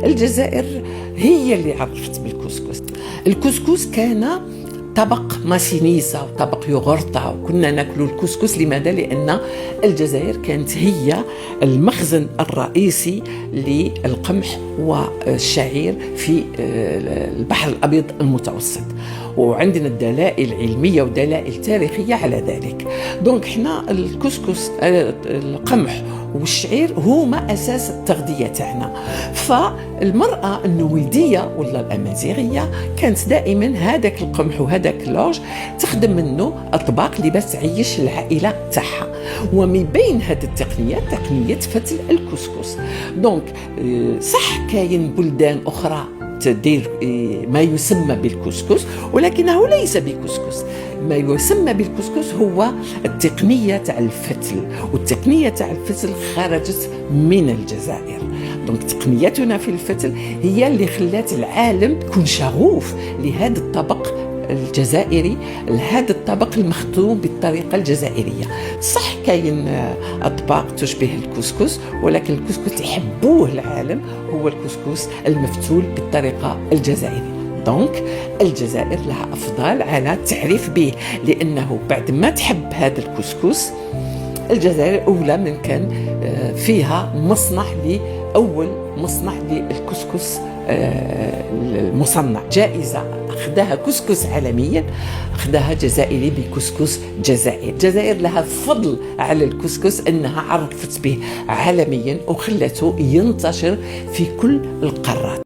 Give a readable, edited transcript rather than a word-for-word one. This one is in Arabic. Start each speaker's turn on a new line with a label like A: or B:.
A: الجزائر هي اللي عرفت بالكسكس. الكسكس كان طبق ماسينيزا وطبق يوغورتا، وكنا ناكل الكسكس. لماذا؟ لأن الجزائر كانت هي المخزن الرئيسي للقمح والشعير في البحر الأبيض المتوسط، وعندنا دلائل علمية ودلائل تاريخية على ذلك. دونك حنا الكسكس، القمح والشعير هما أساس التغذية تاعنا. فالمرأة النويدية ولا الأمازيغية كانت دائما هذاك القمح وهذاك العوش تخدم منه أطباق اللي باش تعيش العائلة تاعها. ومن بين هذه التقنيات تقنية فتل الكسكس. دونك صح كاين بلدان أخرى تدير ما يسمى بالكسكس، ولكنه ليس بكسكس. ما يسمى بالكسكس هو التقنية تاع الفتل، والتقنية تاع الفتل خرجت من الجزائر. دونك تقنيتنا في الفتل هي اللي خلات العالم يكون شغوف لهذا الطبق الجزائري، لهذا الطبق المخدوم بالطريقة الجزائرية. صح كاين أطباق تشبه الكسكس، ولكن الكسكس يحبوه العالم هو الكسكس المفتول بالطريقة الجزائرية. دونك الجزائر لها أفضال على التعريف به، لأنه بعد ما تحب هذا الكسكس الجزائر أولى من كان فيها أول مصنع للكسكس المصنع. جائزة أخذها كسكس عالميا، أخذها جزائري بكسكس جزائر. الجزائر لها فضل على الكسكس أنها عرفت به عالميا وخلته ينتشر في كل القارات.